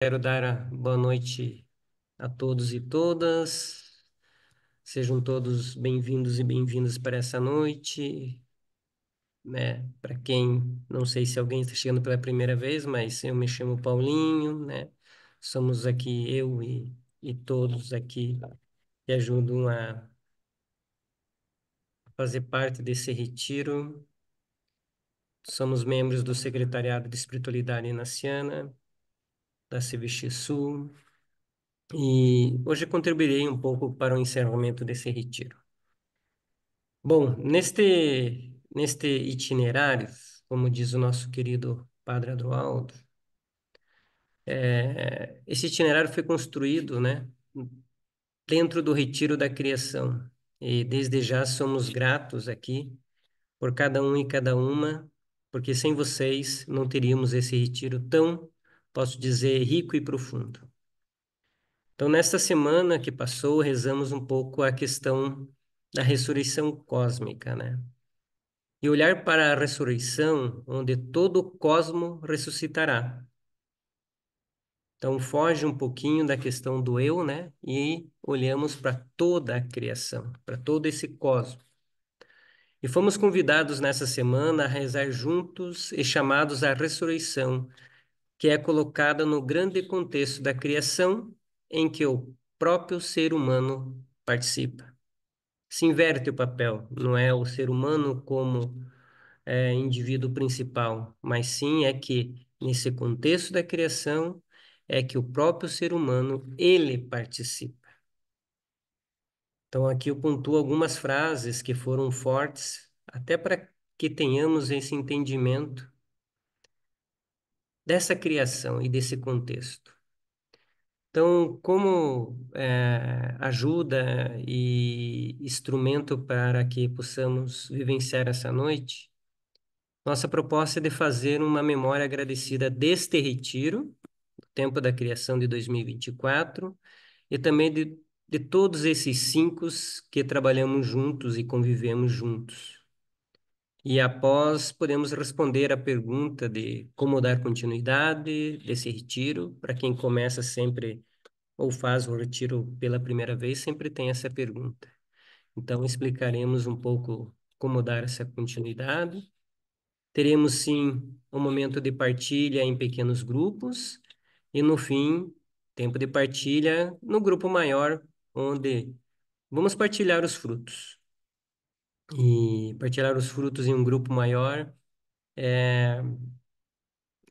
Quero dar a boa noite a todos e todas. Sejam todos bem-vindos e bem-vindas para essa noite, né? Para quem, não sei se alguém está chegando pela primeira vez, mas eu me chamo Paulinho, né? Somos aqui eu e todos aqui que ajudam a fazer parte desse retiro. Somos membros do Secretariado de Espiritualidade Inaciana, da CVX Sul, e hoje contribuirei um pouco para o encerramento desse retiro. Bom, neste itinerário, como diz o nosso querido Padre Adroaldo, esse itinerário foi construído, né, dentro do retiro da criação. E desde já somos gratos aqui por cada um e cada uma, porque sem vocês não teríamos esse retiro tão, posso dizer, rico e profundo. Então, nesta semana que passou, rezamos um pouco a questão da ressurreição cósmica, né? E olhar para a ressurreição, onde todo o cosmo ressuscitará. Então, foge um pouquinho da questão do eu, né? E olhamos para toda a criação, para todo esse cosmo. E fomos convidados nessa semana a rezar juntos e chamados à ressurreição, que é colocada no grande contexto da criação, em que o próprio ser humano participa. Se inverte o papel, não é o ser humano como indivíduo principal, mas sim é que, nesse contexto da criação, é que o próprio ser humano, ele participa. Então, aqui eu pontuo algumas frases que foram fortes, até para que tenhamos esse entendimento dessa criação e desse contexto. Então, como ajuda e instrumento para que possamos vivenciar essa noite, nossa proposta é de fazer uma memória agradecida deste retiro, do tempo da criação de 2024, e também de todos esses cinco que trabalhamos juntos e convivemos juntos. E após, podemos responder a pergunta de como dar continuidade desse retiro. Para quem começa sempre ou faz o retiro pela primeira vez, sempre tem essa pergunta. Então, explicaremos um pouco como dar essa continuidade. Teremos, sim, um momento de partilha em pequenos grupos e, no fim, tempo de partilha no grupo maior, onde vamos partilhar os frutos. E partilhar os frutos em um grupo maior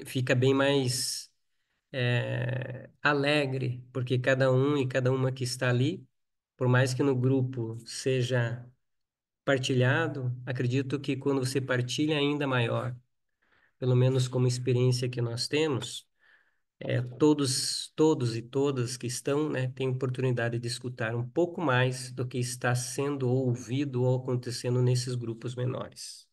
fica bem mais alegre, porque cada um e cada uma que está ali, por mais que no grupo seja partilhado, acredito que quando você partilha é ainda maior, pelo menos como experiência que nós temos. Todos e todas que estão, né, têm oportunidade de escutar um pouco mais do que está sendo ouvido ou acontecendo nesses grupos menores.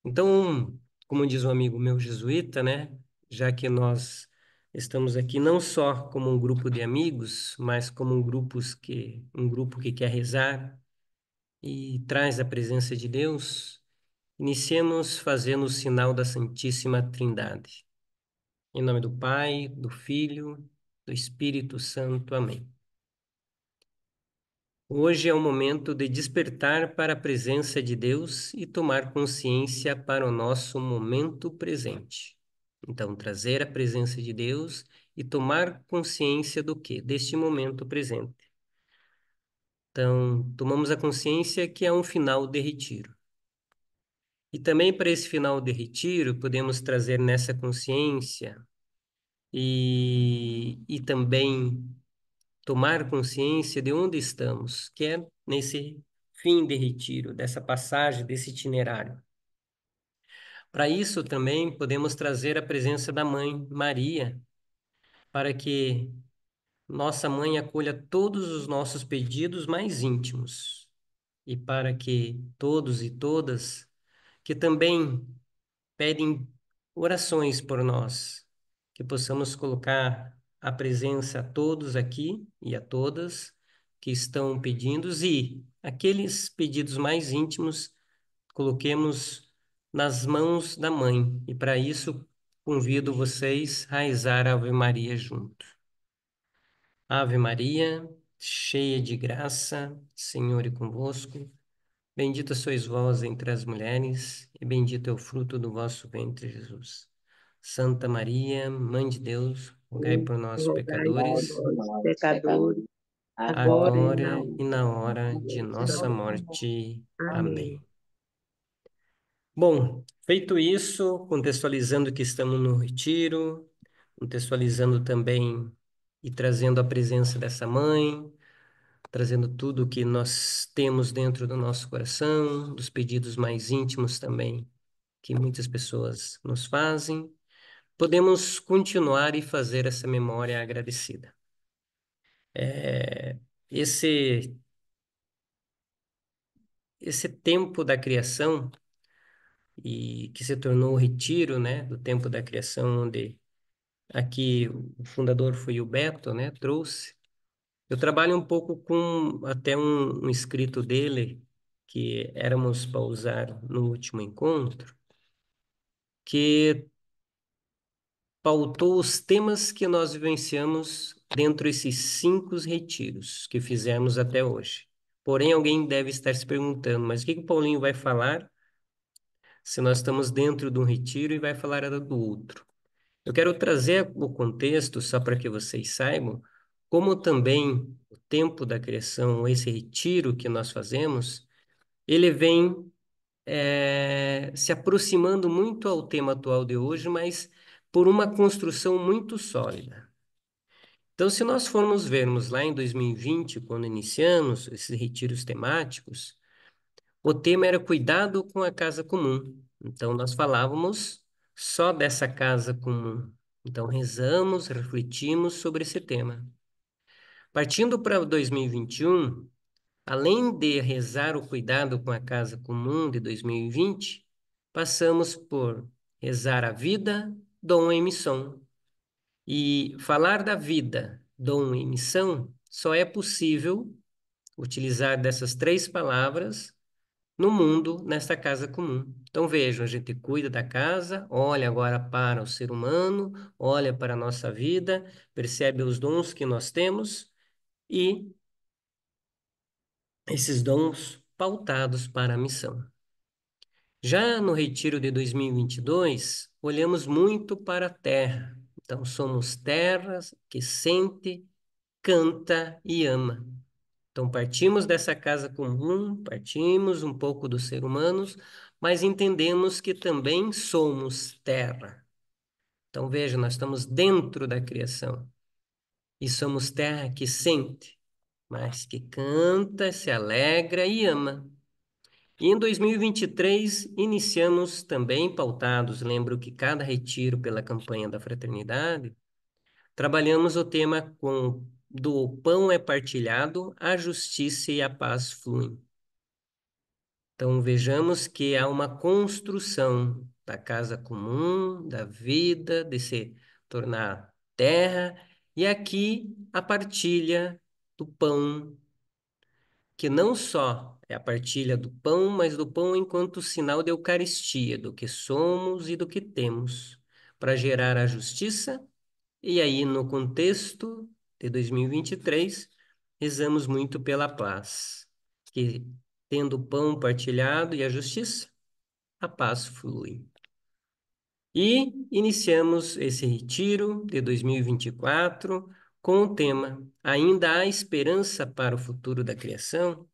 Então, como diz um amigo meu jesuíta, né, já que nós estamos aqui não só como um grupo de amigos, mas como um grupo que quer rezar e traz a presença de Deus, iniciemos fazendo o sinal da Santíssima Trindade. Em nome do Pai, do Filho, do Espírito Santo. Amém. Hoje é o momento de despertar para a presença de Deus e tomar consciência para o nosso momento presente. Então, trazer a presença de Deus e tomar consciência do quê? Deste momento presente. Então, tomamos a consciência que é um final de retiro. E também para esse final de retiro, podemos trazer nessa consciência e também tomar consciência de onde estamos, que é nesse fim de retiro, dessa passagem, desse itinerário. Para isso também podemos trazer a presença da Mãe Maria, para que nossa Mãe acolha todos os nossos pedidos mais íntimos e para que todos e todas que também pedem orações por nós, que possamos colocar a presença a todos aqui e a todas que estão pedindo e aqueles pedidos mais íntimos coloquemos nas mãos da mãe. E para isso convido vocês a rezar a Ave Maria junto. Ave Maria, cheia de graça, Senhor é convosco. Bendita sois vós entre as mulheres, e bendito é o fruto do vosso ventre, Jesus. Santa Maria, Mãe de Deus, rogai por nós, Rogai por pecadores, nós, pecadores, agora e na agora hora e na hora de de nossa nossa morte. morte. Amém. Amém. Bom, feito isso, contextualizando que estamos no retiro, contextualizando também e trazendo a presença dessa mãe, trazendo tudo que nós temos dentro do nosso coração, dos pedidos mais íntimos também, que muitas pessoas nos fazem, podemos continuar e fazer essa memória agradecida. É, esse, esse tempo da criação, e que se tornou o retiro, né, do tempo da criação, onde aqui o fundador foi o Beto, né, trouxe. Eu trabalho um pouco com até um escrito dele, que éramos para usar no último encontro, que pautou os temas que nós vivenciamos dentro desses 5 retiros que fizemos até hoje. Porém, alguém deve estar se perguntando, mas o que que o Paulinho vai falar se nós estamos dentro de um retiro e vai falar do outro? Eu quero trazer o contexto, só para que vocês saibam, como também o tempo da criação, esse retiro que nós fazemos, ele vem se aproximando muito ao tema atual de hoje, mas por uma construção muito sólida. Então, se nós formos vermos lá em 2020, quando iniciamos esses retiros temáticos, o tema era cuidado com a casa comum. Então, nós falávamos só dessa casa comum. Então, rezamos, refletimos sobre esse tema. Partindo para 2021, além de rezar o cuidado com a casa comum de 2020, passamos por rezar a vida, dom e missão. E falar da vida, dom e missão só é possível utilizar dessas 3 palavras no mundo, nesta casa comum. Então vejam, a gente cuida da casa, olha agora para o ser humano, olha para a nossa vida, percebe os dons que nós temos e esses dons pautados para a missão. Já no retiro de 2022, olhamos muito para a terra. Então somos terras que sente, canta e ama. Então, partimos dessa casa comum, partimos um pouco dos seres humanos, mas entendemos que também somos terra. Então, veja, nós estamos dentro da criação e somos terra que sente, mas que canta, se alegra e ama. E em 2023, iniciamos também pautados, lembro que cada retiro pela campanha da fraternidade, trabalhamos o tema com do pão é partilhado, a justiça e a paz fluem. Então vejamos que há uma construção da casa comum, da vida, de se tornar terra, e aqui a partilha do pão, que não só é a partilha do pão, mas do pão enquanto sinal de Eucaristia, do que somos e do que temos, para gerar a justiça. E aí, no contexto de 2023, rezamos muito pela paz, que tendo o pão partilhado e a justiça, a paz flui. E iniciamos esse retiro de 2024 com o tema Ainda há esperança para o futuro da criação?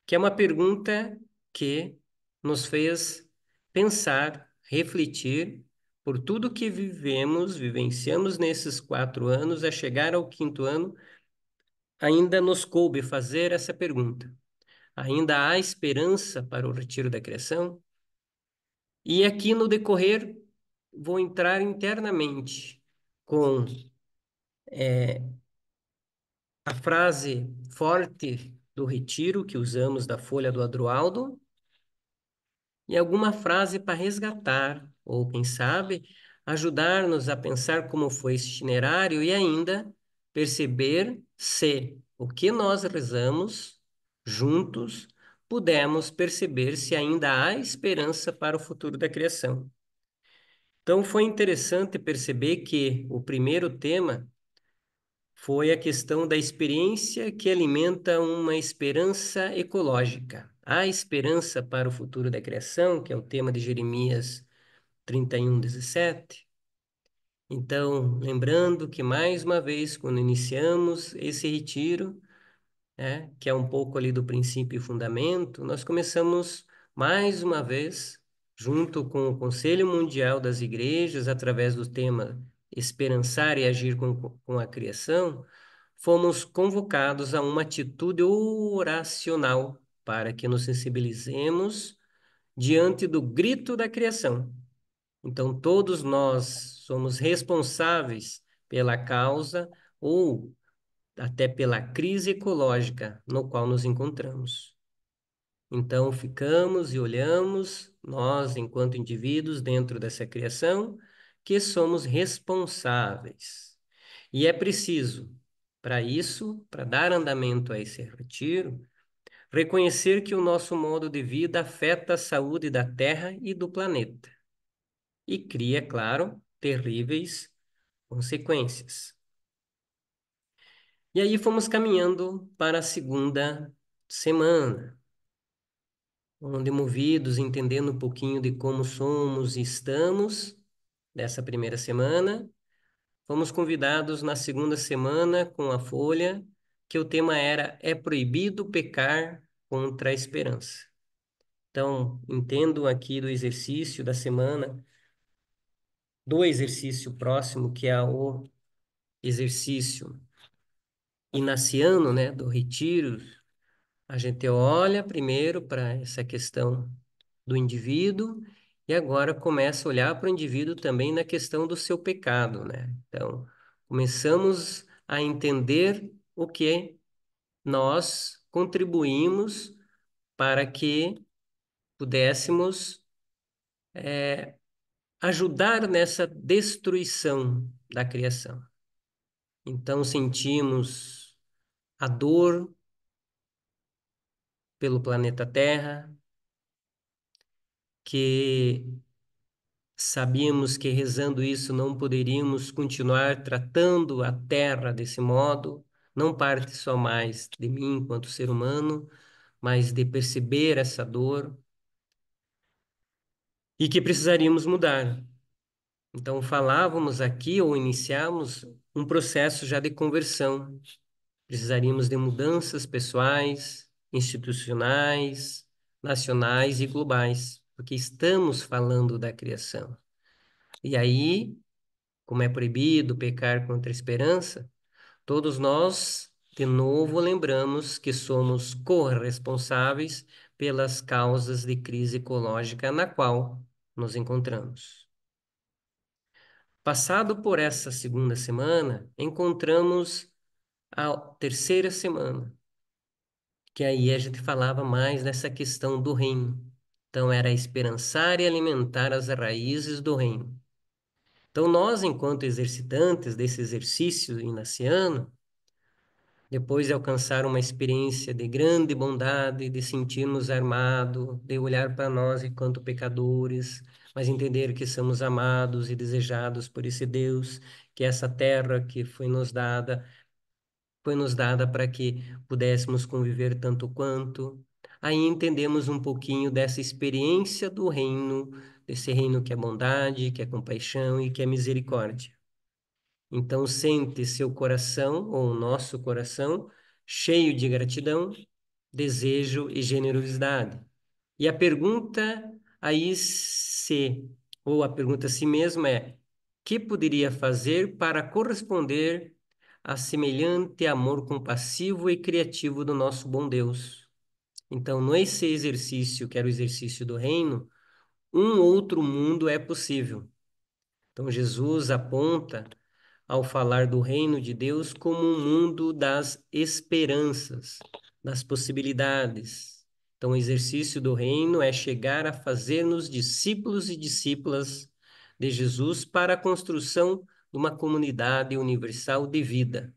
Que é uma pergunta que nos fez pensar, refletir por tudo que vivemos, vivenciamos nesses 4 anos, a chegar ao 5º ano, ainda nos coube fazer essa pergunta. Ainda há esperança para o retiro da criação? E aqui no decorrer, vou entrar internamente com a frase forte do retiro que usamos da Folha do Adroaldo, e alguma frase para resgatar, ou quem sabe, ajudar-nos a pensar como foi esse itinerário e ainda perceber se o que nós rezamos juntos pudemos perceber se ainda há esperança para o futuro da criação. Então, foi interessante perceber que o primeiro tema foi a questão da experiência que alimenta uma esperança ecológica. A esperança para o futuro da criação, que é o tema de Jeremias 31:17. Então, lembrando que, mais uma vez, quando iniciamos esse retiro, que é um pouco ali do princípio e fundamento, nós começamos mais uma vez, junto com o Conselho Mundial das Igrejas, através do tema Esperançar e Agir com a Criação, fomos convocados a uma atitude oracional para que nos sensibilizemos diante do grito da criação. Então, todos nós somos responsáveis pela causa ou até pela crise ecológica no qual nos encontramos. Então, ficamos e olhamos, nós, enquanto indivíduos dentro dessa criação, que somos responsáveis. E é preciso, para isso, para dar andamento a esse retiro, reconhecer que o nosso modo de vida afeta a saúde da Terra e do planeta e cria, claro, terríveis consequências. E aí fomos caminhando para a segunda semana, onde movidos, entendendo um pouquinho de como somos e estamos, dessa primeira semana, fomos convidados na segunda semana com a Folha, que o tema era É proibido pecar contra a esperança. Então, entendo aqui do exercício da semana, do exercício próximo, que é o exercício inaciano, né, do retiro. A gente olha primeiro para essa questão do indivíduo e agora começa a olhar para o indivíduo também na questão do seu pecado, né? Então, começamos a entender o que nós contribuímos para que pudéssemos ajudar nessa destruição da criação. Então, sentimos a dor pelo planeta Terra, que sabíamos que rezando isso não poderíamos continuar tratando a Terra desse modo, não parte só mais de mim enquanto ser humano, mas de perceber essa dor e que precisaríamos mudar. Então falávamos aqui ou iniciamos um processo já de conversão. Precisaríamos de mudanças pessoais, institucionais, nacionais e globais, porque estamos falando da criação. E aí, como é proibido pecar contra a esperança, todos nós, de novo, lembramos que somos corresponsáveis pelas causas de crise ecológica na qual nos encontramos. Passado por essa segunda semana, encontramos a terceira semana, que aí a gente falava mais dessa questão do reino. Então, era esperançar e alimentar as raízes do reino. Então, nós, enquanto exercitantes desse exercício inaciano, depois de alcançar uma experiência de grande bondade, de sentirmos armados, de olhar para nós enquanto pecadores, mas entender que somos amados e desejados por esse Deus, que essa terra que foi nos dada para que pudéssemos conviver tanto quanto. Aí entendemos um pouquinho dessa experiência do reino, desse reino que é bondade, que é compaixão e que é misericórdia. Então, sente seu coração, ou o nosso coração, cheio de gratidão, desejo e generosidade. E a pergunta aí ou a pergunta a si mesma é: que poderia fazer para corresponder a semelhante amor compassivo e criativo do nosso bom Deus? Então, nesse exercício, que era o exercício do reino, um outro mundo é possível. Então, Jesus aponta ao falar do reino de Deus como um mundo das esperanças, das possibilidades. Então, o exercício do reino é chegar a fazer-nos discípulos e discípulas de Jesus para a construção de uma comunidade universal de vida.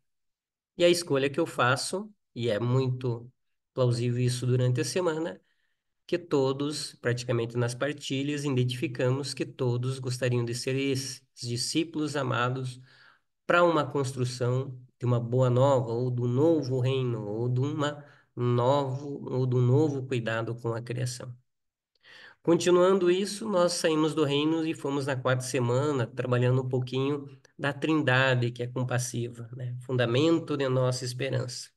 E a escolha que eu faço, e é muito plausível isso durante a semana, que todos, praticamente nas partilhas, identificamos que todos gostariam de ser esses discípulos amados para uma construção de uma boa nova, ou do novo reino, ou de um novo cuidado com a criação. Continuando isso, nós saímos do reino e fomos na quarta semana, trabalhando um pouquinho da Trindade, que é compassiva, né? Fundamento de nossa esperança.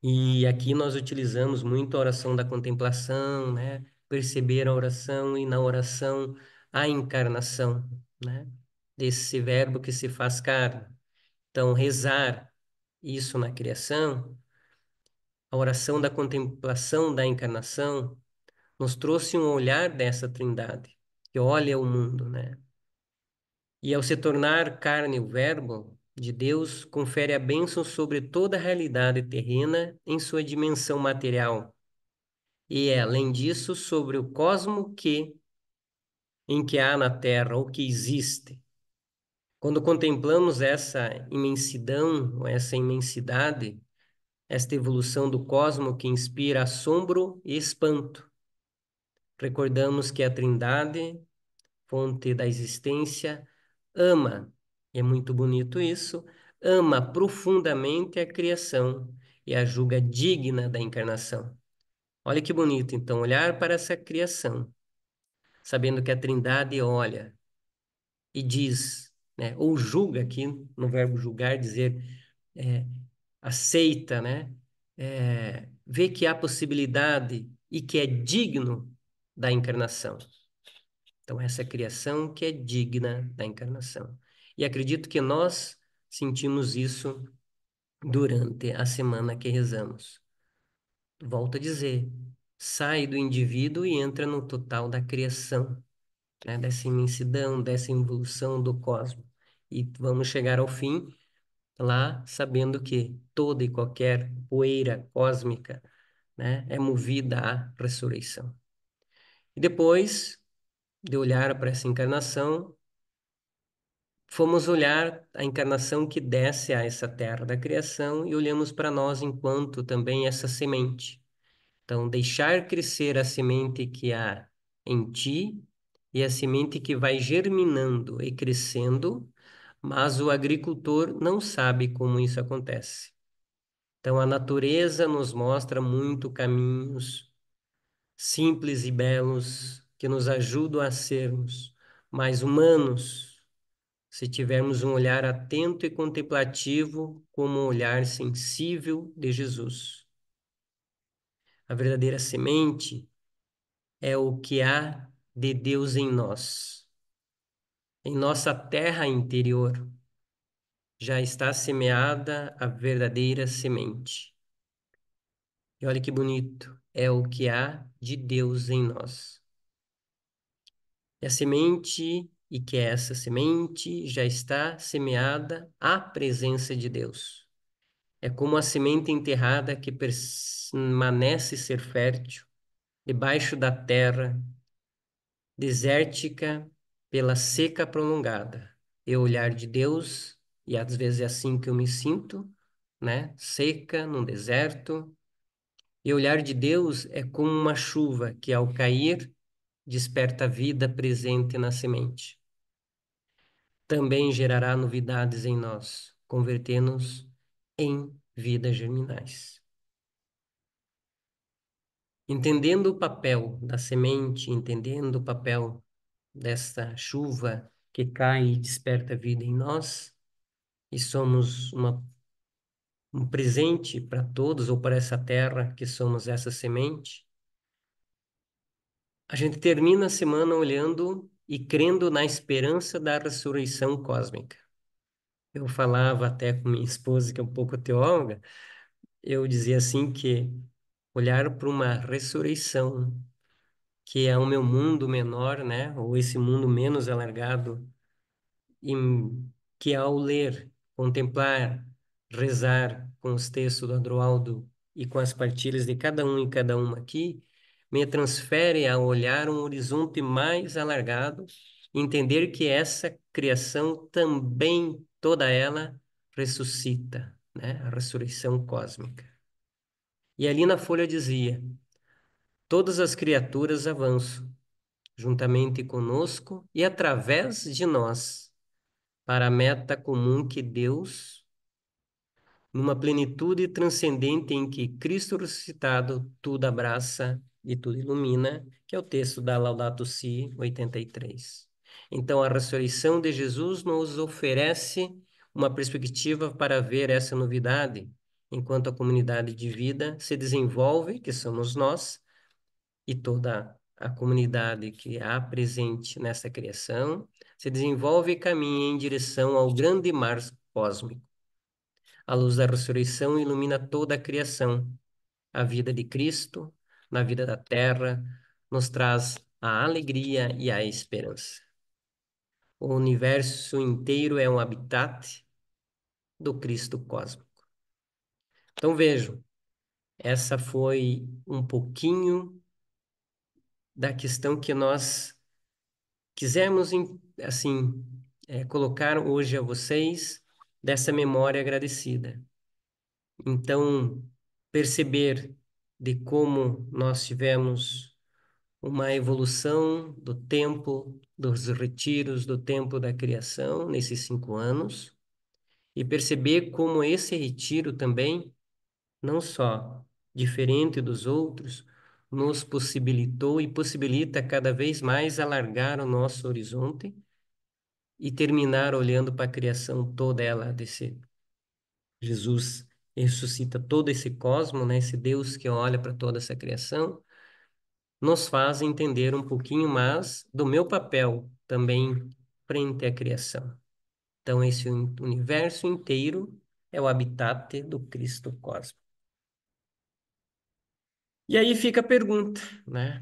E aqui nós utilizamos muito a oração da contemplação, né? Perceber a oração e na oração a encarnação, né? Desse verbo que se faz carne. Então, rezar isso na criação, a oração da contemplação da encarnação, nos trouxe um olhar dessa trindade, que olha o mundo, né? E ao se tornar carne o Verbo de Deus, confere a bênção sobre toda a realidade terrena em sua dimensão material. E é, além disso, sobre o cosmo em que há na Terra, ou que existe. Quando contemplamos essa imensidão, ou essa imensidade, esta evolução do cosmo que inspira assombro e espanto, recordamos que a Trindade, fonte da existência, ama, e é muito bonito isso, ama profundamente a criação e a julga digna da encarnação. Olha que bonito, então, olhar para essa criação, sabendo que a Trindade olha e diz, né, ou julga aqui, no verbo julgar, dizer, é, aceita, né, vê que há possibilidade e que é digno da encarnação. Então, essa criação que é digna da encarnação. E acredito que nós sentimos isso durante a semana que rezamos. Volto a dizer, sai do indivíduo e entra no total da criação, né? Dessa imensidão, dessa evolução do cosmos. E vamos chegar ao fim lá sabendo que toda e qualquer poeira cósmica, né, é movida à ressurreição. E depois de olhar para essa encarnação, fomos olhar a encarnação que desce a essa terra da criação e olhamos para nós enquanto também essa semente. Então, deixar crescer a semente que há em ti e a semente que vai germinando e crescendo, mas o agricultor não sabe como isso acontece. Então, a natureza nos mostra muito caminhos simples e belos que nos ajudam a sermos mais humanos, se tivermos um olhar atento e contemplativo, como um olhar sensível de Jesus. A verdadeira semente é o que há de Deus em nós. Em nossa terra interior já está semeada a verdadeira semente. E olha que bonito, é o que há de Deus em nós. E a semente, e que essa semente já está semeada à presença de Deus. É como a semente enterrada que permanece ser fértil, debaixo da terra, desértica pela seca prolongada. É o olhar de Deus, e às vezes é assim que eu me sinto, né? Seca, num deserto. E o olhar de Deus é como uma chuva que, ao cair, desperta a vida presente na semente. Também gerará novidades em nós, convertendo-nos em vidas germinais. Entendendo o papel da semente, entendendo o papel desta chuva que cai e desperta a vida em nós, e somos um presente para todos ou para essa terra que somos essa semente, a gente termina a semana olhando e crendo na esperança da ressurreição cósmica. Eu falava até com minha esposa, que é um pouco teóloga, eu dizia assim que olhar para uma ressurreição, que é o meu mundo menor, né? Ou esse mundo menos alargado, que ao ler, contemplar, rezar com os textos do Adroaldo e com as partilhas de cada um e cada uma aqui, me transfere a olhar um horizonte mais alargado, entender que essa criação também, toda ela, ressuscita, né? A ressurreição cósmica. E ali na folha dizia: todas as criaturas avançam, juntamente conosco e através de nós, para a meta comum que Deus, numa plenitude transcendente em que Cristo ressuscitado tudo abraça e tudo ilumina, que é o texto da Laudato Si 83. Então, a ressurreição de Jesus nos oferece uma perspectiva para ver essa novidade, enquanto a comunidade de vida se desenvolve, que somos nós, e toda a comunidade que há presente nessa criação, se desenvolve e caminha em direção ao grande mar cósmico. A luz da ressurreição ilumina toda a criação. A vida de Cristo, na vida da terra, nos traz a alegria e a esperança. O universo inteiro é um habitat do Cristo cósmico. Então vejam, essa foi um pouquinho da questão que nós quisemos, assim, colocar hoje a vocês dessa memória agradecida. Então, perceber de como nós tivemos uma evolução do tempo dos retiros, do tempo da criação, nesses 5 anos, e perceber como esse retiro também, não só diferente dos outros, nos possibilitou e possibilita cada vez mais alargar o nosso horizonte e terminar olhando para a criação toda ela desse Jesus ressuscita todo esse cosmo, né? Esse Deus que olha para toda essa criação, nos faz entender um pouquinho mais do meu papel também frente à criação. Então, esse universo inteiro é o habitat do Cristo cósmico. E aí fica a pergunta, né?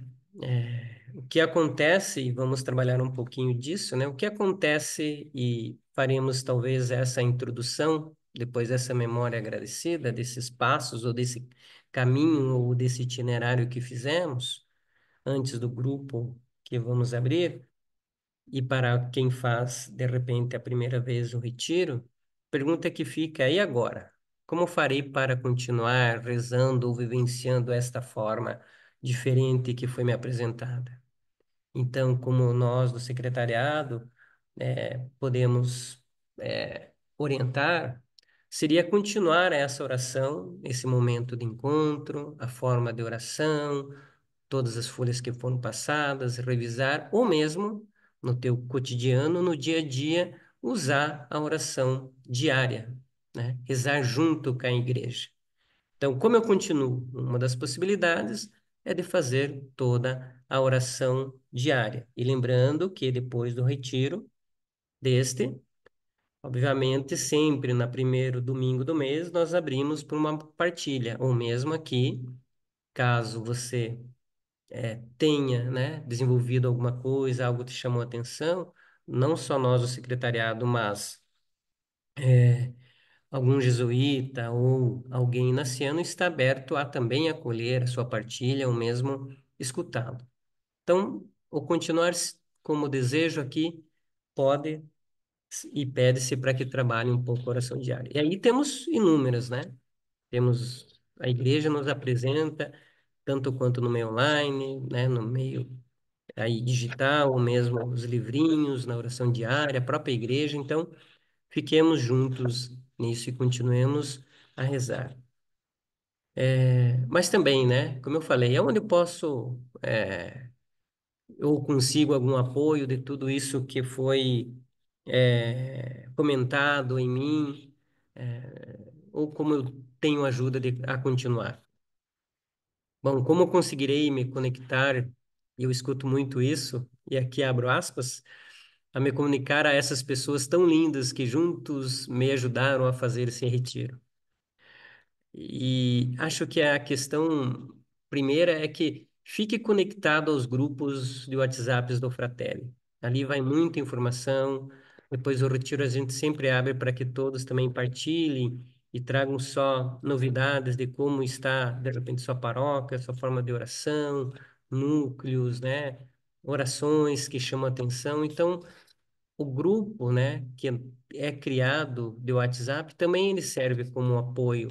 O que acontece, e vamos trabalhar um pouquinho disso, né? O que acontece, e faremos talvez essa introdução, depois dessa memória agradecida, desses passos, ou desse caminho, ou desse itinerário que fizemos, antes do grupo que vamos abrir, e para quem faz, de repente, a primeira vez o retiro, pergunta que fica, e agora? Como farei para continuar rezando ou vivenciando esta forma diferente que foi me apresentada? Então, como nós do secretariado podemos orientar, seria continuar essa oração, esse momento de encontro, a forma de oração, todas as folhas que foram passadas, revisar, ou mesmo no teu cotidiano, no dia a dia, usar a oração diária, né? Rezar junto com a igreja. Então, como eu continuo? Uma das possibilidades é de fazer toda a oração diária. E lembrando que depois do retiro deste, obviamente, sempre na primeiro domingo do mês, nós abrimos para uma partilha, ou mesmo aqui, caso você tenha, né, desenvolvido alguma coisa, algo te chamou a atenção, não só nós, o secretariado, mas algum jesuíta ou alguém inaciano está aberto a também acolher a sua partilha ou mesmo escutá-lo. Então, o continuar como desejo aqui pode e pede-se para que trabalhe um pouco a oração diária. E aí temos inúmeras, né? Temos a igreja nos apresenta tanto quanto no meio online, né, no meio aí digital, ou mesmo os livrinhos na oração diária, a própria igreja. Então, fiquemos juntos nisso e continuemos a rezar. Mas também, né, como eu falei, é onde eu posso, eu consigo algum apoio de tudo isso que foi comentado em mim, ou como eu tenho ajuda a continuar. Bom, como eu conseguirei me conectar, e eu escuto muito isso, e aqui abro aspas, a me comunicar a essas pessoas tão lindas que juntos me ajudaram a fazer esse retiro. E acho que a questão primeira é que fique conectado aos grupos de WhatsApps do Fratelli. Ali vai muita informação. Depois o retiro a gente sempre abre para que todos também partilhem e tragam só novidades de como está, de repente, sua paróquia, sua forma de oração, núcleos, né? Orações que chamam a atenção. Então, o grupo, né, que é criado de WhatsApp, também ele serve como apoio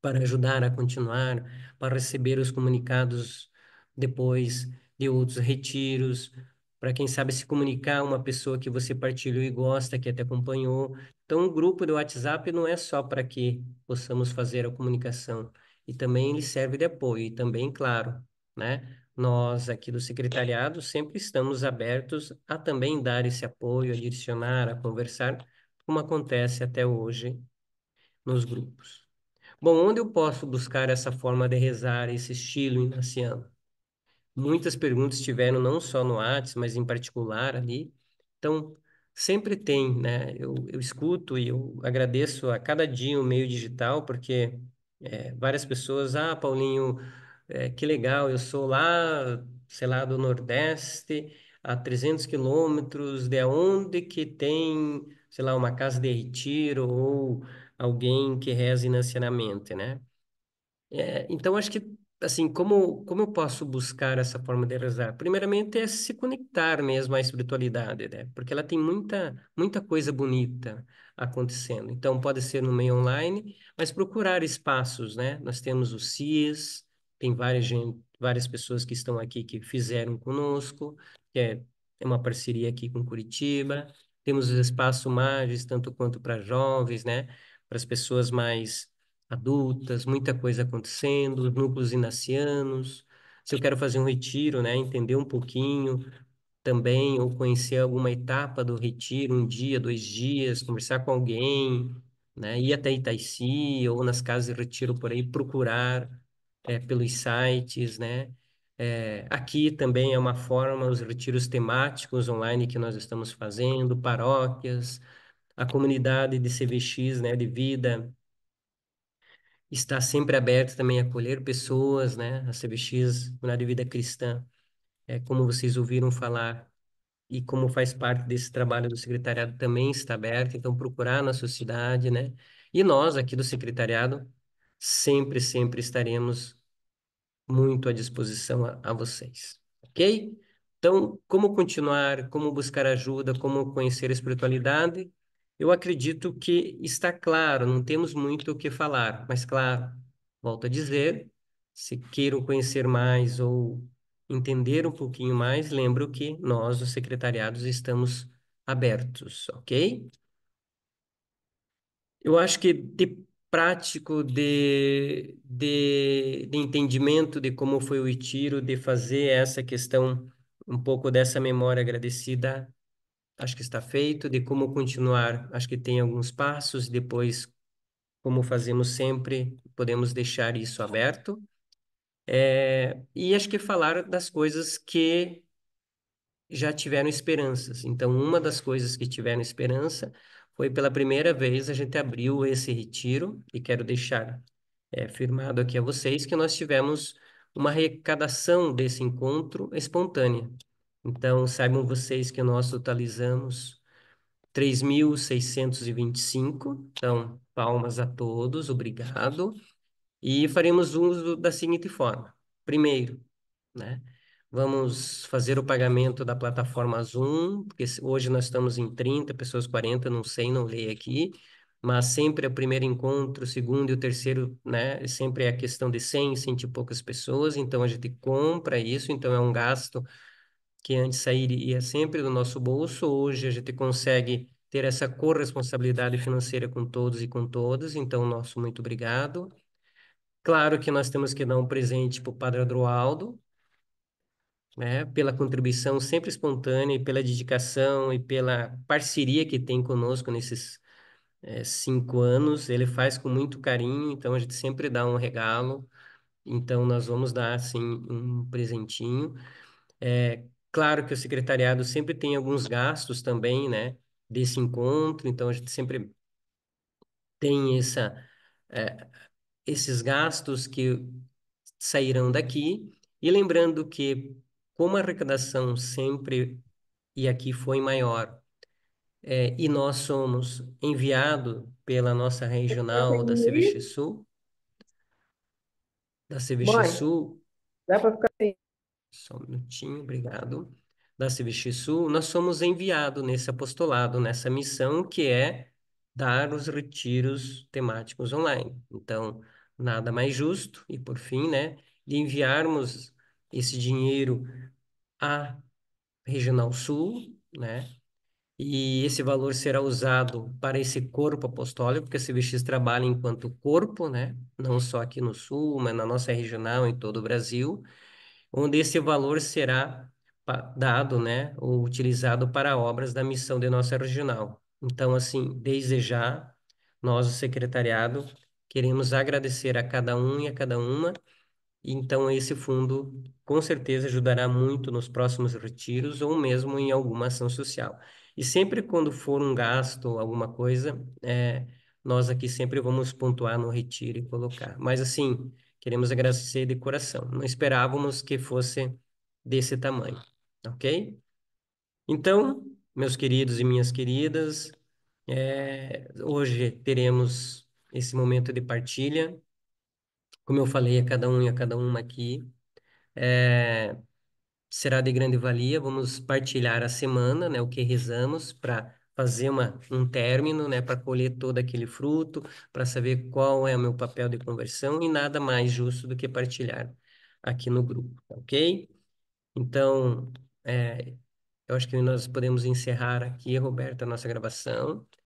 para ajudar a continuar, para receber os comunicados depois de outros retiros, para quem sabe se comunicar, uma pessoa que você partilhou e gosta, que até acompanhou. Então, o grupo do WhatsApp não é só para que possamos fazer a comunicação, e também ele serve de apoio, e também, claro, né? Nós aqui do secretariado sempre estamos abertos a também dar esse apoio, a direcionar, a conversar, como acontece até hoje nos grupos. Bom, onde eu posso buscar essa forma de rezar, esse estilo inaciano? Muitas perguntas tiveram não só no Whats, mas em particular ali. Então, sempre tem, né? Eu escuto e eu agradeço a cada dia o meio digital, porque várias pessoas, Paulinho, que legal, eu sou lá, sei lá, do Nordeste, a 300 quilômetros de onde que tem, sei lá, uma casa de retiro ou alguém que reza inacianamente, né? Então, acho que, assim, como eu posso buscar essa forma de rezar? Primeiramente, é se conectar mesmo à espiritualidade, né? Porque ela tem muita coisa bonita acontecendo. Então, pode ser no meio online, mas procurar espaços, né? Nós temos o CIES, tem várias pessoas que estão aqui que fizeram conosco, que é uma parceria aqui com Curitiba. Temos o Espaço Magis, tanto quanto para jovens, né? Para as pessoas mais adultas, muita coisa acontecendo, os núcleos inacianos. Se eu quero fazer um retiro, né, entender um pouquinho também, ou conhecer alguma etapa do retiro, um dia, 2 dias, conversar com alguém, né, ir até Itaici ou nas casas de retiro por aí, procurar pelos sites, né. Aqui também é uma forma, os retiros temáticos online que nós estamos fazendo, paróquias, a comunidade de CVX, né, de vida, está sempre aberto também a acolher pessoas, né? A CBX, Comunidade de Vida Cristã, como vocês ouviram falar, e como faz parte desse trabalho do secretariado, também está aberto, então procurar na sociedade, né? E nós, aqui do secretariado, sempre estaremos muito à disposição a vocês, ok? Então, como continuar, como buscar ajuda, como conhecer a espiritualidade? Eu acredito que está claro, não temos muito o que falar, mas claro, volto a dizer, se queiram conhecer mais ou entender um pouquinho mais, lembro que nós, os secretariados, estamos abertos, ok? Eu acho que de prático, de entendimento de como foi o retiro, de fazer essa questão, um pouco dessa memória agradecida, acho que está feito. De como continuar, acho que tem alguns passos. Depois, como fazemos sempre, podemos deixar isso aberto. E acho que falar das coisas que já tiveram esperanças. Então, uma das coisas que tiveram esperança foi pela primeira vez a gente abriu esse retiro, e quero deixar firmado aqui a vocês que nós tivemos uma arrecadação desse encontro espontânea. Então, saibam vocês que nós totalizamos 3.625. Então, palmas a todos, obrigado. E faremos uso da seguinte forma. Primeiro, né? Vamos fazer o pagamento da plataforma Zoom, porque hoje nós estamos em 30 pessoas, 40, não sei, não leio aqui, mas sempre é o primeiro encontro, o segundo e o terceiro, né? Sempre é a questão de 100, cento e poucas pessoas, então a gente compra isso, então é um gasto que antes sairia sempre do nosso bolso, hoje a gente consegue ter essa corresponsabilidade financeira com todos e com todas, então nosso muito obrigado. Claro que nós temos que dar um presente para o Padre Adroaldo, né, pela contribuição sempre espontânea e pela dedicação e pela parceria que tem conosco nesses 5 anos. Ele faz com muito carinho, então a gente sempre dá um regalo. Então nós vamos dar, assim, um presentinho. Claro que o secretariado sempre tem alguns gastos também, né, desse encontro, então a gente sempre tem eh, esses gastos que sairão daqui. E lembrando que, como a arrecadação sempre e aqui foi maior, e nós somos enviado pela nossa regional da CVX Sul, da CVX Mãe, Sul, dá para ficar assim. só um minutinho, obrigado, da CVX Sul, nós somos enviados nesse apostolado, nessa missão que é dar os retiros temáticos online. Então, nada mais justo, e por fim, né, de enviarmos esse dinheiro à Regional Sul, né? E esse valor será usado para esse corpo apostólico, porque a CVX trabalha enquanto corpo, né? Não só aqui no Sul, mas na nossa regional, em todo o Brasil, onde esse valor será dado, né, ou utilizado para obras da missão de nossa regional. Então, assim, desde já, nós, o secretariado, queremos agradecer a cada um e a cada uma. Então, esse fundo com certeza ajudará muito nos próximos retiros ou mesmo em alguma ação social. E sempre quando for um gasto, alguma coisa, nós aqui sempre vamos pontuar no retiro e colocar. Mas, assim, queremos agradecer de coração. Não esperávamos que fosse desse tamanho, ok? Então, meus queridos e minhas queridas, hoje teremos esse momento de partilha. Como eu falei a cada um e a cada uma aqui, será de grande valia. Vamos partilhar a semana, né, o que rezamos para fazer um término, né, para colher todo aquele fruto, para saber qual é o meu papel de conversão e nada mais justo do que partilhar aqui no grupo, ok? Então, eu acho que nós podemos encerrar aqui, Roberta, a nossa gravação.